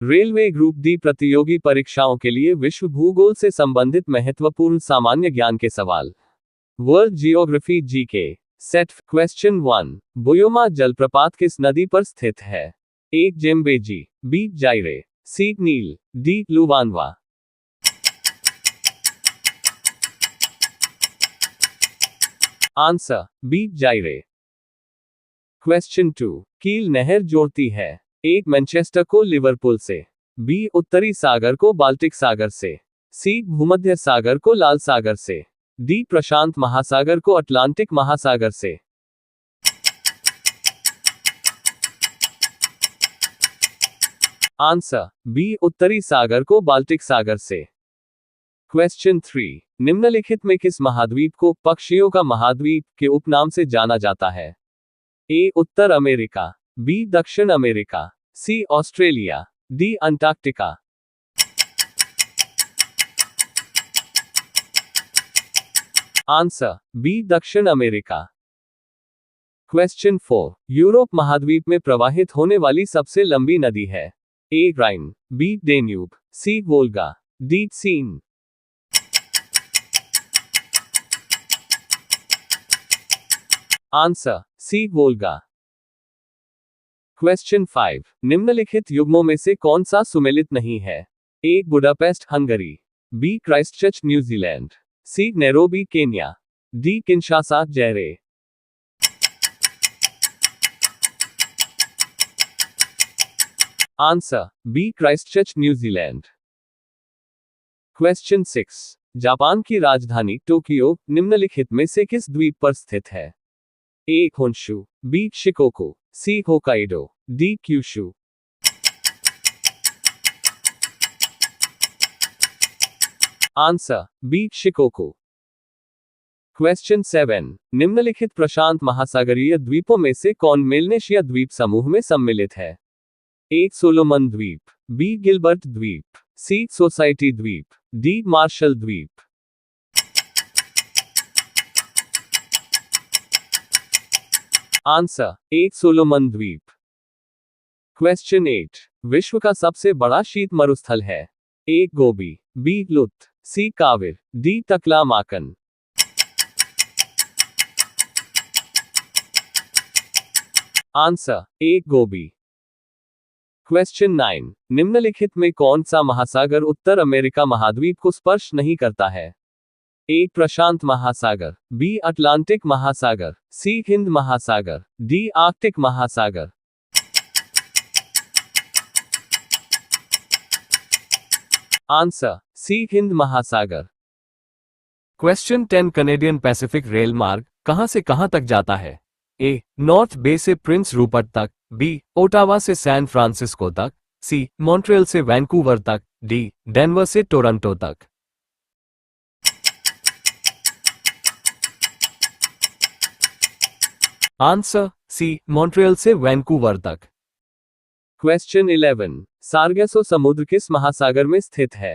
Railway group D प्रतियोगी परीक्षाओं के लिए विश्व भूगोल से संबंधित महत्वपूर्ण सामान्य ज्ञान के सवाल। World geography GK. Set. Question 1। Boyoma जलप्रपात किस नदी पर स्थित है? A Zambezi, B Zaire, C नील, डी लुवानवा। Answer B Zaire. Question 2। Kiel नहर जोड़ती है? ए मैनचेस्टर को लिवरपूल से, बी उत्तरी सागर को बाल्टिक सागर से, सी भूमध्य सागर को लाल सागर से, डी प्रशांत महासागर को अटलांटिक महासागर से। आंसर बी उत्तरी सागर को बाल्टिक सागर से। क्वेश्चन 3। निम्नलिखित में किस महाद्वीप को पक्षियों का महाद्वीप के उपनाम से जाना जाता है? ए उत्तर अमेरिका, बी दक्षिण America, C Australia, D Antarctica. Answer B दक्षिण अमेरिका। क्वेश्चन 4। यूरोप महाद्वीप में प्रवाहित होने वाली सबसे लंबी नदी है? A Rhine, B Danube, C Volga, D Seine. Answer C Volga. Question 5। निम्नलिखित युग्मों में से कौन सा सुमेलित नहीं है? A Budapest Hungary, B Christchurch New Zealand, C Nairobi Kenya, D Kinshasa Zaire. Answer B Christchurch New Zealand. Question 6। Japan की राजधानी टोक्यो निम्नलिखित में से किस द्वीप पर स्थित है? A Honshu, B Shikoku, C Hokkaido, D Kyushu. Answer B Shikoku. Question 7। निम्नलिखित प्रशांत महासागरीय द्वीपों में से कौन मेलनेशिया द्वीप समूह में सम्मिलित है? ए सोलोमन द्वीप, बी गिलबर्ट द्वीप, सी सोसाइटी द्वीप, डी मार्शल द्वीप। आंसर ए सोलोमन द्वीप। क्वेश्चन 8। विश्व का सबसे बड़ा शीत मरुस्थल है? A Gobi, B Lut, C Kavir, D Taklamakan. Answer A Gobi. Question 9। निम्नलिखित में कौन सा महासागर उत्तर अमेरिका महाद्वीप को स्पर्श नहीं करता है? ए प्रशांत महासागर, बी अटलांटिक महासागर, सी हिंद महासागर, डी आर्कटिक महासागर। आंसर सी हिंद महासागर। क्वेश्चन 10। कनेडियन पैसिफिक रेल मार्ग कहां से कहां तक जाता है? ए नॉर्थ बे से प्रिंस रूपर्ट तक, बी ओटावा से सैन फ्रांसिस्को तक, सी मॉन्ट्रियल से वैंकूवर तक, डी डेनवर से टोरंटो तक। आंसर सी मॉन्ट्रियल से वैंकूवर तक। क्वेश्चन 11। सार्गेसो समुद्र किस महासागर में स्थित है?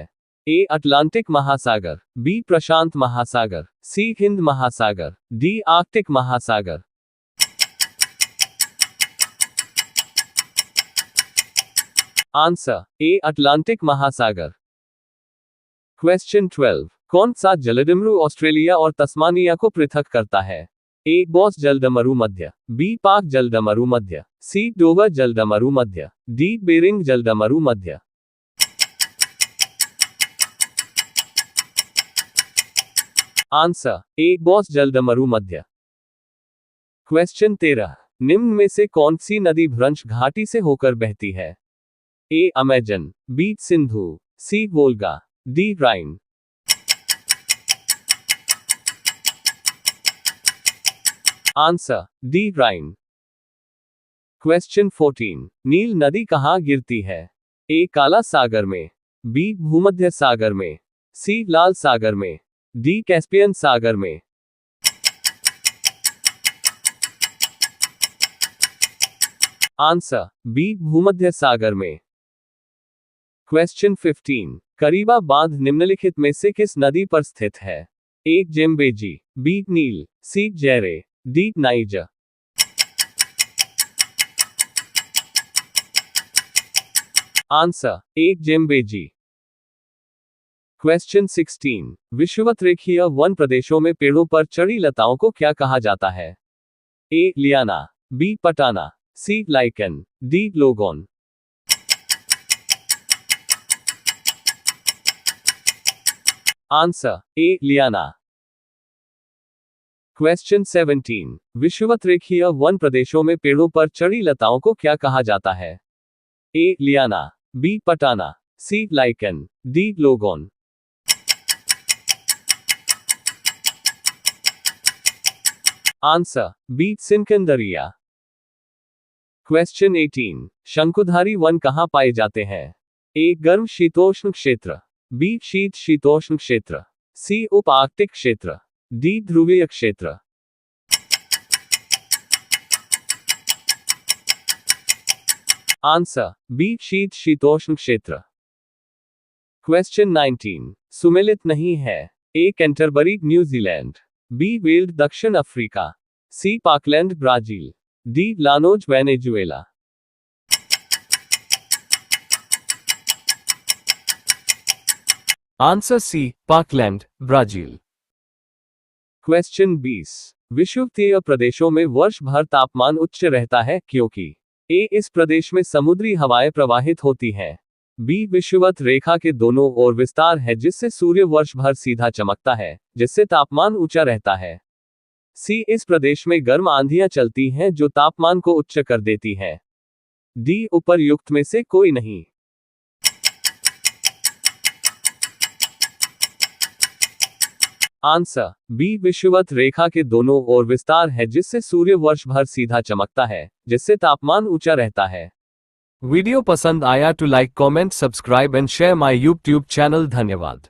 ए अटलांटिक महासागर, बी प्रशांत महासागर, सी हिंद महासागर, डी आर्कटिक महासागर। आंसर ए अटलांटिक महासागर। क्वेश्चन 12। कौन सा जलडमरू ऑस्ट्रेलिया और तस्मानिया को पृथक करता है? ए बॉस जलडमरू मध्य, बी पाक जलडमरू मध्य, सी डोवर जलडमरू मध्य, डी बेरिंग जलडमरू मध्य। आंसर ए बॉस जलडमरू मध्य। क्वेश्चन 13। निम्न में से कौन सी नदी भ्रंश घाटी से होकर बहती है? ए अमेजन, बी सिंधु, सी वोल्गा, डी राइन। आंसर डी राइन। क्वेश्चन 14। नील नदी कहां गिरती है? ए काला सागर में, बी भूमध्य सागर में, सी लाल सागर में, डी कैस्पियन सागर में। आंसर बी भूमध्य सागर में। क्वेश्चन 15। करीबा बांध निम्नलिखित में से किस नदी पर स्थित है? ए जेम्बेजी, बी नील, C Zaire, D Niger. Answer A Zambezi. Question 16, विषुवत रेखीय वन प्रदेशों में पेड़ों पर चढ़ी लताओं को क्या कहा जाता है? ए लियाना, बी पटाना, सी लाइकन, डी लोगोन। Answer A liana. क्वेश्चन 17, विषुवत रेखीय वन प्रदेशों में पेड़ों पर चढ़ी लताओं को क्या कहा जाता है? ए लियाना, बी पटाना, सी लाइकन, डी लोगोन। आंसर बी सिनकंदरिया। क्वेश्चन 18, शंकुधारी वन कहाँ पाए जाते हैं? ए गर्म शीतोष्ण क्षेत्र, बी शीत शीतोष्ण क्षेत्र, सी उप आर्कटिक क्षेत्र, डी ध्रुवीय क्षेत्र। आंसर बी शीत शीतोष्ण क्षेत्र। क्वेश्चन 19, सुमेलित नहीं है। A Canterbury New Zealand, B veld दक्षिण Africa, C Parkland Brazil, D llanos Venezuela. Answer C Parkland Brazil. Question 20, विषुवतीय प्रदेशों में वर्ष भर तापमान उच्च रहता है क्योंकि? ए इस प्रदेश में समुद्री हवाएं प्रवाहित होती हैं, बी विषुवत रेखा के दोनों ओर विस्तार है जिससे सूर्य वर्ष भर सीधा चमकता है जिससे तापमान ऊंचा रहता है, सी इस प्रदेश में गर्म आंधियां चलती हैं जो तापमान को उच्च कर देती हैं, डी उपर्युक्त में से कोई नहीं। आंसर बी विषुवत रेखा के दोनों ओर विस्तार है जिससे सूर्य वर्ष भर सीधा चमकता है जिससे तापमान ऊंचा रहता है। वीडियो पसंद आया तो like comment subscribe and share my YouTube channel. धन्यवाद।